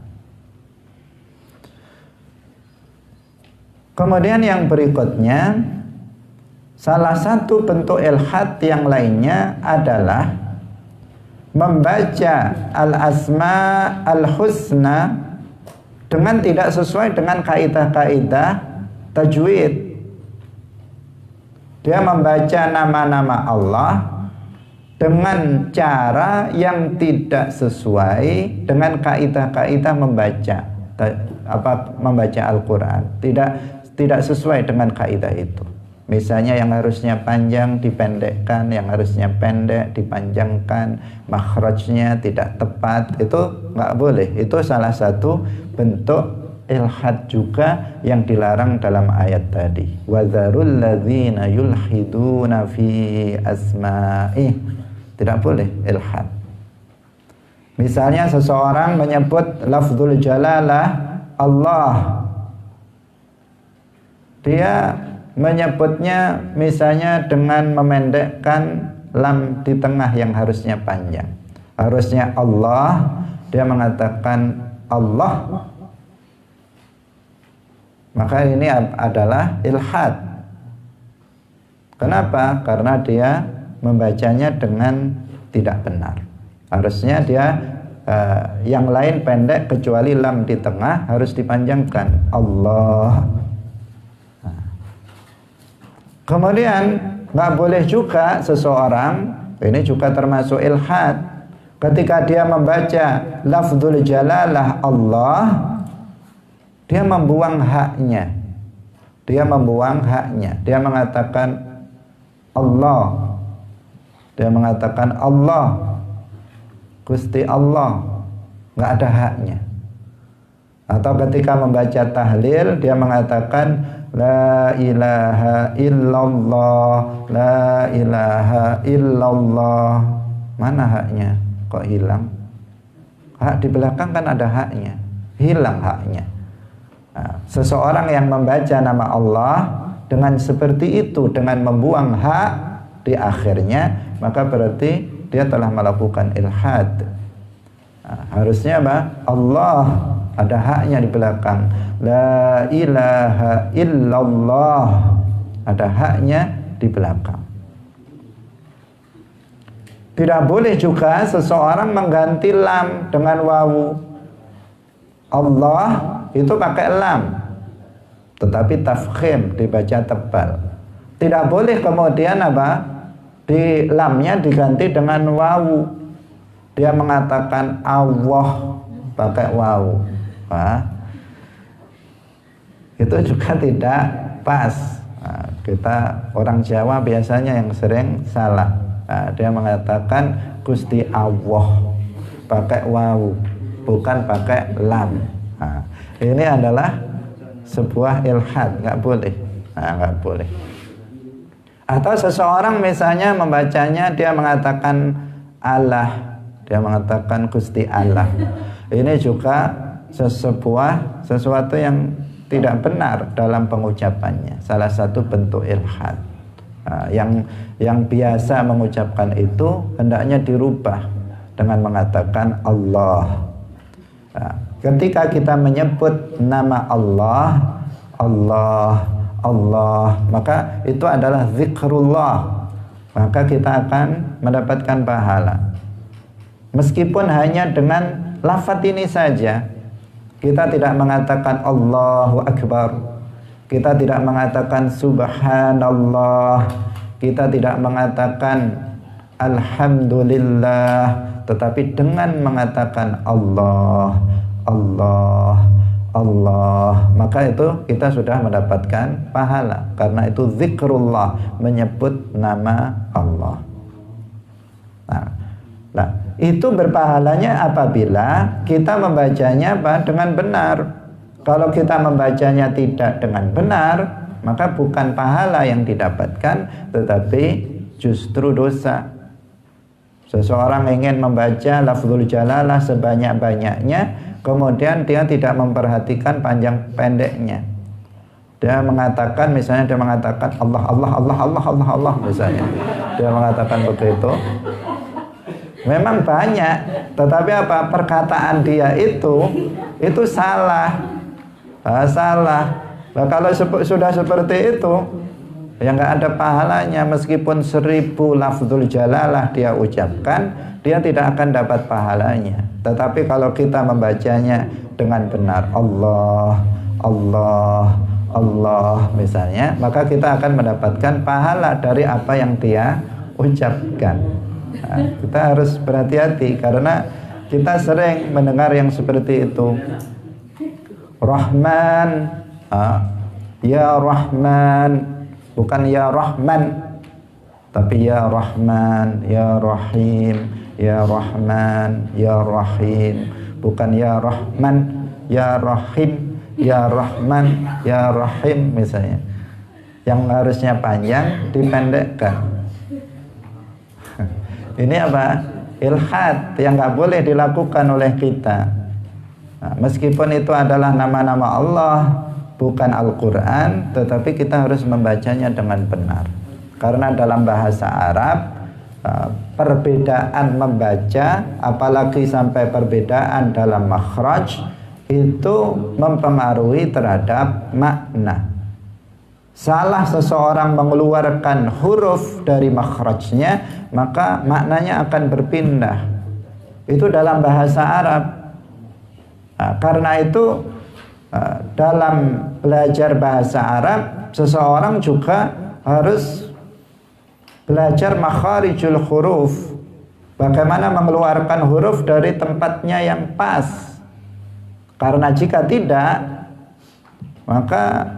Kemudian yang berikutnya, salah satu bentuk ilhad yang lainnya adalah membaca al-asma al-husna dengan tidak sesuai dengan kaidah-kaidah tajwid. Dia membaca nama-nama Allah dengan cara yang tidak sesuai dengan kaidah-kaidah membaca Al-Quran. Tidak sesuai dengan kaidah itu. Misalnya yang harusnya panjang dipendekkan, yang harusnya pendek dipanjangkan, makhrajnya tidak tepat, itu nggak boleh. Itu salah satu bentuk ilhad juga yang dilarang dalam ayat tadi. Wadharul ladzina yulhiduna fi asma'ih. Tidak boleh ilhad. Misalnya seseorang menyebut lafzul jalalah Allah, dia menyebutnya misalnya dengan memendekkan lam di tengah yang harusnya panjang. Harusnya Allah, dia mengatakan Allah. Maka ini adalah ilhad. Kenapa? Karena dia membacanya dengan tidak benar. Harusnya dia yang lain pendek kecuali lam di tengah harus dipanjangkan, Allah. Kemudian nggak boleh juga seseorang, ini juga termasuk ilhad, ketika dia membaca lafzul jalalah Allah, dia membuang haknya. Dia membuang haknya. Dia mengatakan Allah. Dia mengatakan Allah, Gusti Allah, nggak ada haknya. Atau ketika membaca tahlil, dia mengatakan La ilaha illallah, la ilaha illallah. Mana haknya? Kok hilang? Hak di belakang kan ada haknya, hilang haknya. Nah, seseorang yang membaca nama Allah dengan seperti itu, dengan membuang hak di akhirnya, maka berarti dia telah melakukan ilhad. Nah, harusnya apa? Allah, ada haknya di belakang. La ilaha illallah, ada haknya di belakang. Tidak boleh juga seseorang mengganti lam dengan wawu. Allah itu pakai lam, tetapi tafkhim, dibaca tebal. Tidak boleh kemudian apa? Di lamnya diganti dengan wawu. Dia mengatakan Allah pakai wawu. Nah, itu juga tidak pas. Nah, kita orang Jawa biasanya yang sering salah. Nah, dia mengatakan Gusti Allah pakai wawu, bukan pakai lam. Nah, ini adalah sebuah ilhad, nggak boleh. Nah, nggak boleh. Atau seseorang misalnya membacanya, dia mengatakan Allah, dia mengatakan Gusti Allah. Ini juga sesuatu yang tidak benar dalam pengucapannya. Salah satu bentuk ilhad. Nah, yang biasa mengucapkan itu hendaknya dirubah dengan mengatakan Allah. Nah, ketika kita menyebut nama Allah, Allah, maka itu adalah zikrullah. Maka kita akan mendapatkan pahala. Meskipun hanya dengan lafaz ini saja. Kita tidak mengatakan Allahu Akbar. Kita tidak mengatakan Subhanallah. Kita tidak mengatakan Alhamdulillah. Tetapi dengan mengatakan Allah, maka itu kita sudah mendapatkan pahala. Karena itu zikrullah, menyebut nama Allah. Nah, itu berpahalanya apabila kita membacanya dengan benar. Kalau kita membacanya tidak dengan benar, maka bukan pahala yang didapatkan, tetapi justru dosa. Seseorang ingin membaca lafzul jalalah sebanyak-banyaknya, kemudian dia tidak memperhatikan panjang pendeknya. Dia mengatakan, misalnya dia mengatakan Allah misalnya. Dia mengatakan begitu. Memang banyak, tetapi apa? Perkataan dia itu salah. Salah. Nah, kalau sudah seperti itu, ya nggak ada pahalanya. Meskipun 1000 lafzul jalalah dia ucapkan, dia tidak akan dapat pahalanya. Tetapi kalau kita membacanya dengan benar, Allah misalnya, maka kita akan mendapatkan pahala dari apa yang dia ucapkan. Nah, kita harus berhati-hati karena kita sering mendengar yang seperti itu. Rahman, ya Rahman, bukan ya Rahman, tapi ya Rahman, ya Rahim, ya Rahman, ya Rahim, bukan ya Rahman, ya Rahim, ya Rahman, ya Rahim misalnya. Yang harusnya panjang dipendekkan. Ini apa? Ilhad yang nggak boleh dilakukan oleh kita. Nah, meskipun itu adalah nama-nama Allah, bukan Al-Quran, tetapi kita harus membacanya dengan benar. Karena dalam bahasa Arab, perbedaan membaca, apalagi sampai perbedaan dalam makhraj, itu mempengaruhi terhadap makna. Salah seseorang mengeluarkan huruf dari makhrajnya, maka maknanya akan berpindah. Itu dalam bahasa Arab. Nah, karena itu dalam belajar bahasa Arab, seseorang juga harus belajar makharijul huruf. Bagaimana mengeluarkan huruf dari tempatnya yang pas. Karena jika tidak, maka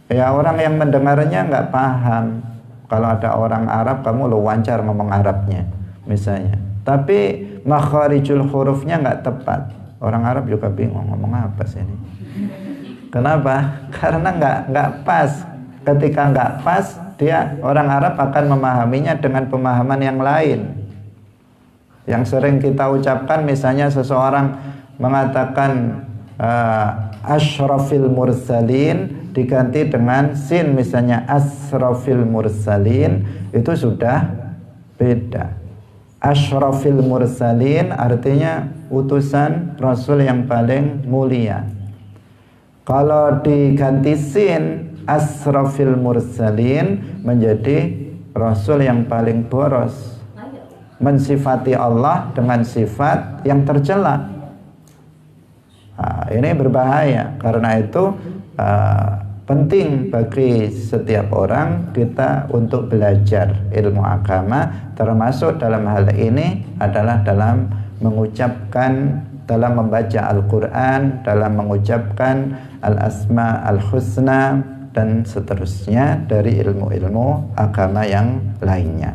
ya orang yang mendengarnya nggak paham. Kalau ada orang Arab, kamu lancar ngomong Arabnya misalnya, tapi makharijul hurufnya nggak tepat, orang Arab juga bingung ngomong apa sih ini. Kenapa? Karena nggak pas. Ketika nggak pas, dia orang Arab akan memahaminya dengan pemahaman yang lain. Yang sering kita ucapkan, misalnya seseorang mengatakan asyrafil mursalin diganti dengan sin, misalnya asrafil mursalin, itu sudah beda. Asyrafil mursalin artinya utusan Rasul yang paling mulia. Kalau diganti sin, asrafil mursalin, menjadi Rasul yang paling boros, mensifati Allah dengan sifat yang tercela. Nah, ini berbahaya. Karena itu Penting bagi setiap orang kita untuk belajar ilmu agama, termasuk dalam hal ini adalah dalam mengucapkan, dalam membaca Al-Quran, dalam mengucapkan Al-Asma Al-Husna dan seterusnya dari ilmu-ilmu agama yang lainnya.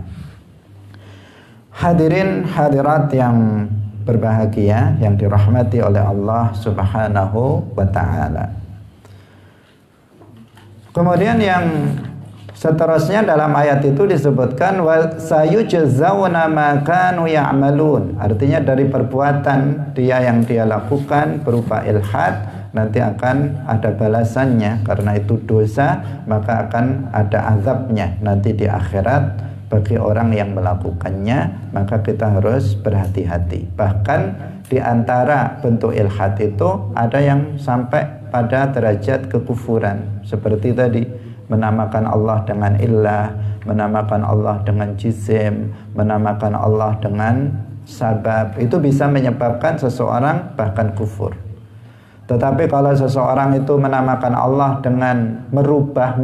Hadirin hadirat yang berbahagia, yang dirahmati oleh Allah Subhanahu wa ta'ala. Kemudian yang seterusnya dalam ayat itu disebutkan wa sayujzauna ma kanu ya'malun. Artinya dari perbuatan yang dia lakukan berupa ilhad nanti akan ada balasannya, karena itu dosa maka akan ada azabnya nanti di akhirat bagi orang yang melakukannya. Maka kita harus berhati-hati. Bahkan di antara bentuk ilhad itu ada yang sampai pada derajat kekufuran, seperti tadi menamakan Allah dengan illah, menamakan Allah dengan jisim, menamakan Allah dengan sabab. Itu bisa menyebabkan seseorang bahkan kufur. Tetapi kalau seseorang itu menamakan Allah dengan merubah,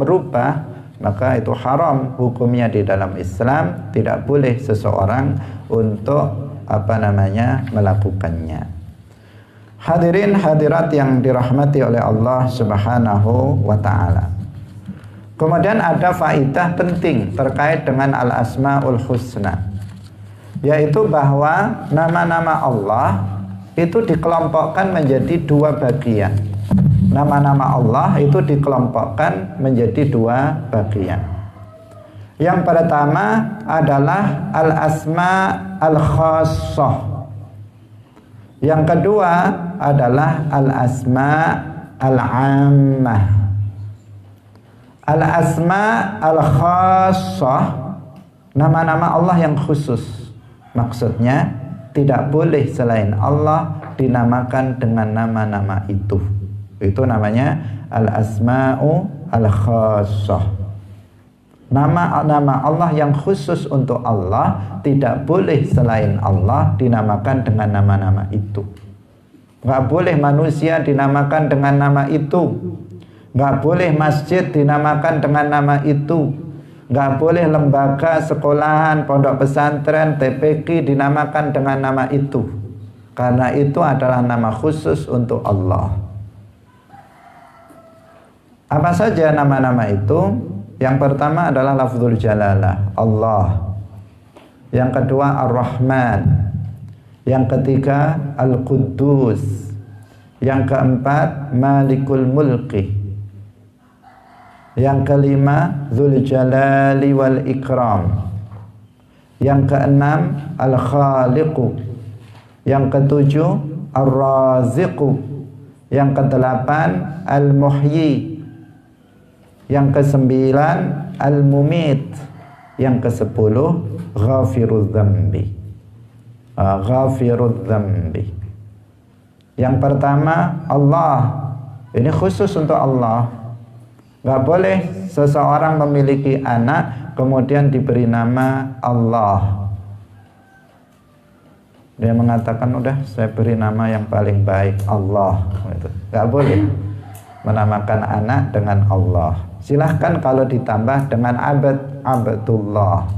maka itu haram hukumnya di dalam Islam. Tidak boleh seseorang untuk melakukannya. Hadirin hadirat yang dirahmati oleh Allah Subhanahu wa ta'ala. Kemudian ada faidah penting terkait dengan Al-Asmaul Husna, yaitu bahwa nama-nama Allah itu dikelompokkan menjadi dua bagian. Nama-nama Allah itu dikelompokkan menjadi dua bagian. Yang pertama adalah Al-Asma Al-Khassah. Yang kedua adalah Al-Asma Al-Ammah. Al-Asma Al-Khassah, nama-nama Allah yang khusus. Maksudnya tidak boleh selain Allah dinamakan dengan nama-nama itu. Itu namanya Al-Asma'u Al-Khassah. Nama-nama Allah yang khusus untuk Allah tidak boleh selain Allah dinamakan dengan nama-nama itu. Gak boleh manusia dinamakan dengan nama itu. Gak boleh masjid dinamakan dengan nama itu. Gak boleh lembaga, sekolahan, pondok pesantren, TPQ dinamakan dengan nama itu. Karena itu adalah nama khusus untuk Allah. Apa saja nama-nama itu? Yang pertama adalah lafzul jalalah, Allah. Yang kedua Ar-Rahman. Yang ketiga Al-Quddus. Yang keempat Malikul Mulki. Yang kelima Dzul Jalali wal Ikram. Yang keenam Al-Khaliqu. Yang ketujuh Ar-Raziqu. Yang kedelapan Al-Muhyi. Yang kesembilan Al-Mumit. Yang kesepuluh Ghafirudz Dzambi. Ghafirudz Dzambi. Yang pertama Allah. Ini khusus untuk Allah. Gak boleh seseorang memiliki anak kemudian diberi nama Allah. Dia mengatakan udah saya beri nama yang paling baik Allah. Gak boleh menamakan anak dengan Allah. Silahkan kalau ditambah dengan Abdullah.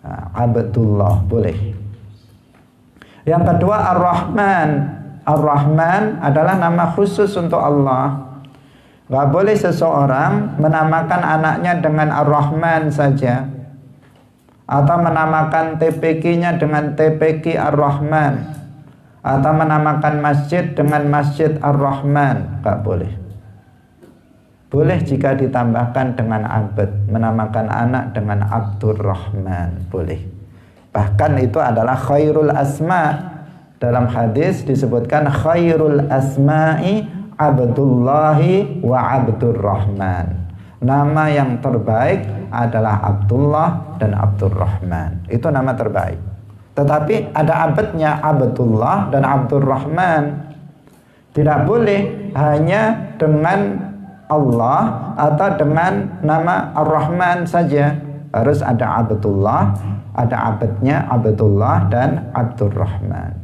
Nah, Abdullah boleh. Yang kedua Ar-Rahman. Ar-Rahman adalah nama khusus untuk Allah. Gak boleh seseorang menamakan anaknya dengan Ar-Rahman saja, atau menamakan TPQ-nya dengan TPQ Ar-Rahman, atau menamakan masjid dengan Masjid Ar-Rahman. Gak boleh. Boleh jika ditambahkan dengan abd, menamakan anak dengan Abdurrahman, boleh. Bahkan itu adalah khairul asma. Dalam hadis disebutkan khairul asma'i Abdullahi wa Abdurrahman. Nama yang terbaik adalah Abdullah dan Abdurrahman. Itu nama terbaik. Tetapi ada abadnya Abdullah dan Abdurrahman. Tidak boleh hanya dengan Allah atau dengan nama Ar-Rahman saja. Harus ada Abdullah, ada abadnya Abdullah dan Abdurrahman.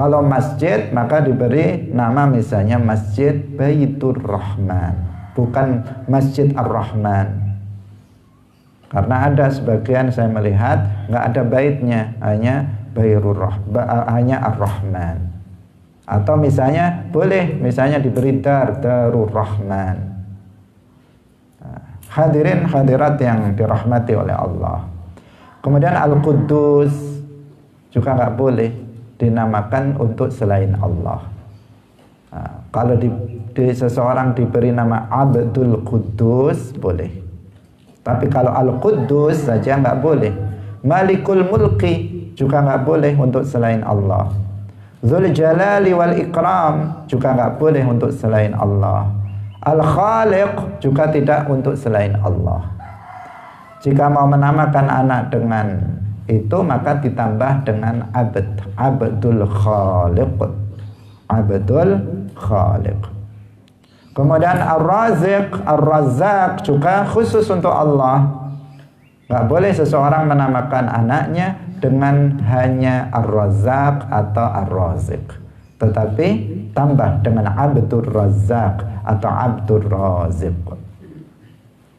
Kalau masjid maka diberi nama misalnya Masjid Baitur Rahman, bukan Masjid Ar-Rahman. Karena ada sebagian saya melihat nggak ada baitnya, hanya hanya Ar-Rahman. Atau misalnya boleh misalnya diberi Darur Rahman. Hadirin hadirat yang dirahmati oleh Allah. Kemudian Al-Quddus juga nggak boleh dinamakan untuk selain Allah. Kalau seseorang diberi nama Abdul Quddus boleh. Tapi kalau Al-Quddus saja nggak boleh. Malikul Mulki juga nggak boleh untuk selain Allah. Dzul Jalali wal Ikram juga nggak boleh untuk selain Allah. Al-Khaliq juga tidak untuk selain Allah. Jika mau menamakan anak dengan itu maka ditambah dengan Abdul Khaliq. Abdul Khaliq. Kemudian Ar-Raziq, Ar-Razzaq juga khusus untuk Allah. Gak boleh seseorang menamakan anaknya dengan hanya Ar-Razzaq atau Ar-Raziq, tetapi tambah dengan Abdur Razzaq atau Abdur Raziq.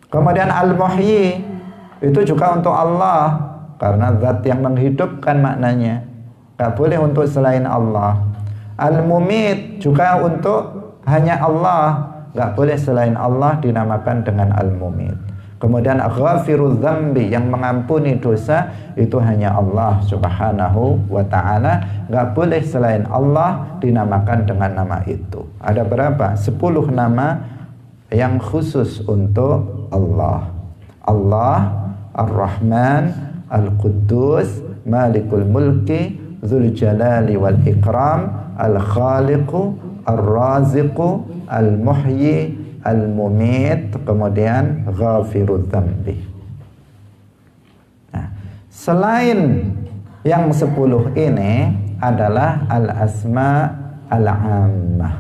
Kemudian Al-Muhyi itu juga untuk Allah, karena zat yang menghidupkan maknanya. Gak boleh untuk selain Allah. Al-Mumit juga untuk hanya Allah, gak boleh selain Allah dinamakan dengan Al-Mumit. Kemudian Ghafirul Dzambi, yang mengampuni dosa, itu hanya Allah subhanahu wa ta'ala. Gak boleh selain Allah dinamakan dengan nama itu. Ada berapa? 10 nama yang khusus untuk Allah. Allah, Ar-Rahman, Al-Quddus, Malikul Mulki, Dzul Jalali wal Ikram, Al-Khaliqu, Ar-Raziqu, Al-Muhyi, Al-Mumit, kemudian Ghafirudz Dzambi. Nah, selain yang 10 ini adalah Al-Asma Al-Ammah,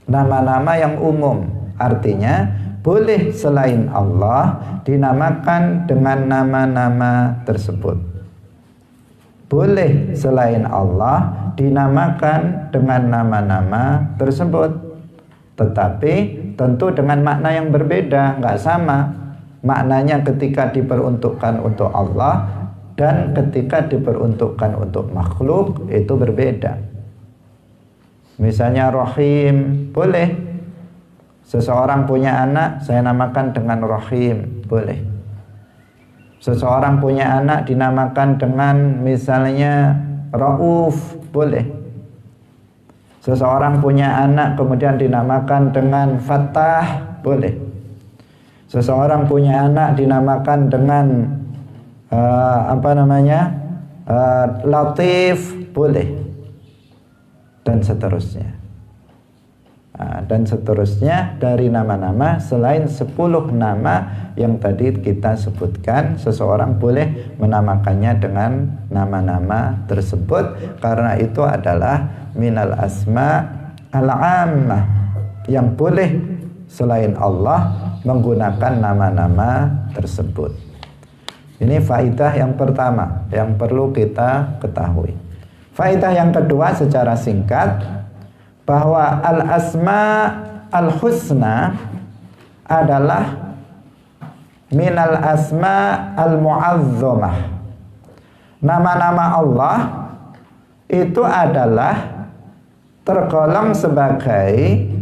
nama-nama yang umum. Artinya boleh selain Allah dinamakan dengan nama-nama tersebut. Boleh selain Allah dinamakan dengan nama-nama tersebut, tetapi tentu dengan makna yang berbeda, nggak sama maknanya ketika diperuntukkan untuk Allah dan ketika diperuntukkan untuk makhluk, itu berbeda. Misalnya Rahim, boleh seseorang punya anak saya namakan dengan Rahim, boleh. Seseorang punya anak dinamakan dengan misalnya Rauf, boleh. Seseorang punya anak kemudian dinamakan dengan Fattah, boleh. Seseorang punya anak dinamakan dengan Latif, boleh. Dan seterusnya. Dan seterusnya dari nama-nama selain 10 nama yang tadi kita sebutkan, seseorang boleh menamakannya dengan nama-nama tersebut, karena itu adalah minal asma al-ammah, yang boleh selain Allah menggunakan nama-nama tersebut. Ini faidah yang pertama yang perlu kita ketahui. Faidah yang kedua secara singkat, bahwa al-asma al-husna adalah minal asma al-mu'azzamah. Nama-nama Allah itu adalah tergolong sebagai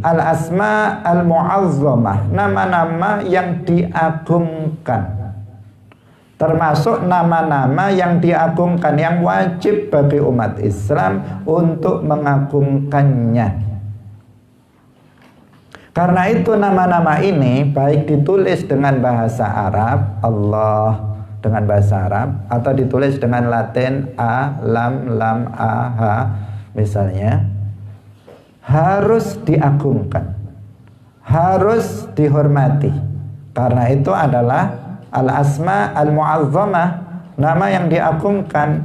al-asma al-mu'azzamah, nama-nama yang diagungkan. Termasuk nama-nama yang diagungkan, yang wajib bagi umat Islam untuk mengagungkannya. Karena itu nama-nama ini baik ditulis dengan bahasa Arab, Allah dengan bahasa Arab, atau ditulis dengan Latin A, lam, A, H misalnya, harus diagungkan, harus dihormati. Karena itu adalah al-asma al-mu'azzamah, nama yang diagungkan.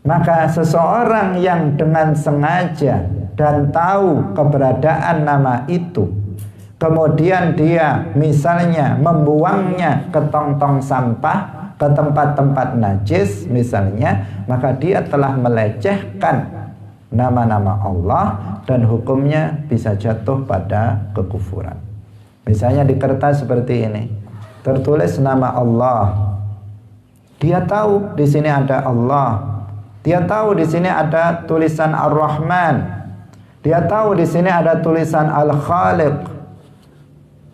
Maka seseorang yang dengan sengaja dan tahu keberadaan nama itu, kemudian dia misalnya membuangnya ke tong-tong sampah, ke tempat-tempat najis misalnya, maka dia telah melecehkan nama-nama Allah dan hukumnya bisa jatuh pada kekufuran. Misalnya di kertas seperti ini tertulis nama Allah. Dia tahu di sini ada Allah. Dia tahu di sini ada tulisan Ar-Rahman. Dia tahu di sini ada tulisan Al-Khaliq.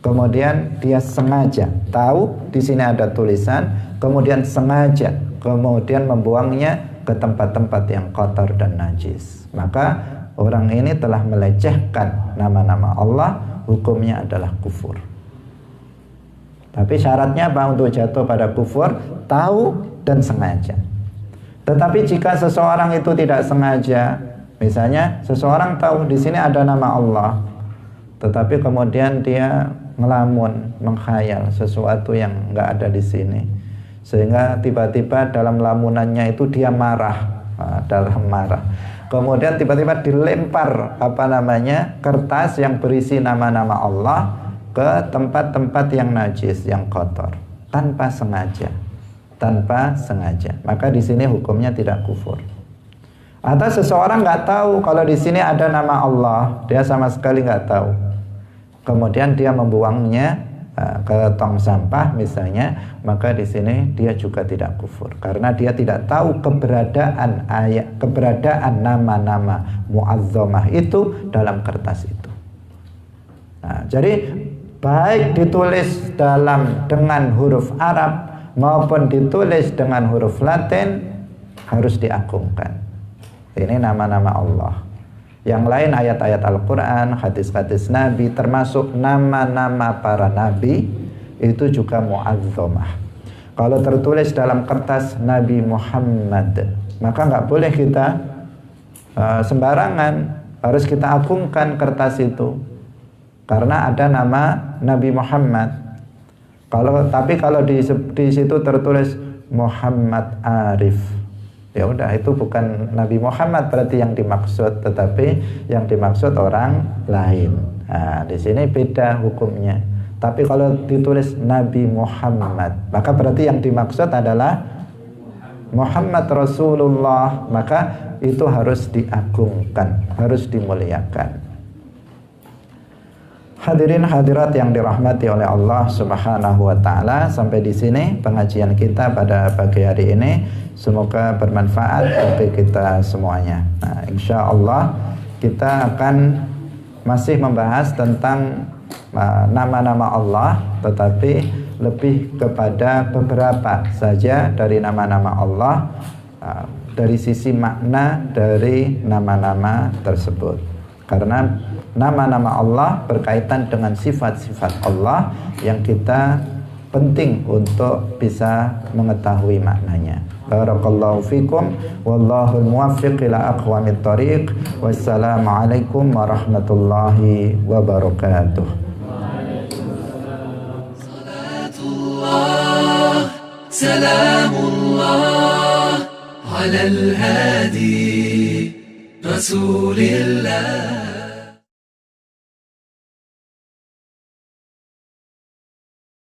Kemudian dia sengaja tahu di sini ada tulisan, kemudian sengaja kemudian membuangnya ke tempat-tempat yang kotor dan najis. Maka orang ini telah melecehkan nama-nama Allah, hukumnya adalah kufur. Tapi syaratnya apa untuk jatuh pada kufur? Tahu dan sengaja. Tetapi jika seseorang itu tidak sengaja, misalnya seseorang tahu di sini ada nama Allah, tetapi kemudian dia ngelamun, menghayal sesuatu yang nggak ada di sini, sehingga tiba-tiba dalam lamunannya itu dia marah, dalam marah. Kemudian tiba-tiba dilempar kertas yang berisi nama-nama Allah ke tempat-tempat yang najis, yang kotor, tanpa sengaja. Maka di sini hukumnya tidak kufur. Atau seseorang nggak tahu kalau di sini ada nama Allah, dia sama sekali nggak tahu. Kemudian dia membuangnya ke tong sampah misalnya, maka di sini dia juga tidak kufur karena dia tidak tahu keberadaan nama-nama mu'azzamah itu dalam kertas itu. Nah, jadi baik ditulis dengan huruf Arab maupun ditulis dengan huruf Latin harus diagungkan. Ini nama-nama Allah. Yang lain ayat-ayat Al-Quran, hadis-hadis Nabi, termasuk nama-nama para Nabi, itu juga mu'azzamah. Kalau tertulis dalam kertas Nabi Muhammad, maka nggak boleh kita sembarangan, harus kita agungkan kertas itu, karena ada nama Nabi Muhammad. Tapi kalau di situ tertulis Muhammad Arif, ya udah, itu bukan Nabi Muhammad berarti yang dimaksud, tetapi yang dimaksud orang lain. Nah, di sini beda hukumnya. Tapi kalau ditulis Nabi Muhammad, maka berarti yang dimaksud adalah Muhammad Rasulullah, maka itu harus diagungkan, harus dimuliakan. Hadirin hadirat yang dirahmati oleh Allah Subhanahu wa taala, sampai di sini pengajian kita pada pagi hari ini. Semoga bermanfaat bagi kita semuanya. Nah, insya Allah kita akan masih membahas tentang nama-nama Allah, tetapi lebih kepada beberapa saja dari nama-nama Allah, dari sisi makna dari nama-nama tersebut. Karena nama-nama Allah berkaitan dengan sifat-sifat Allah yang kita penting untuk bisa mengetahui maknanya. Barakallahu fikum, wallahul muwaffiq ila aqwamit thariq. Wassalamualaikum warahmatullahi wabarakatuh. Salamullah ala al-hadi Rasulillah.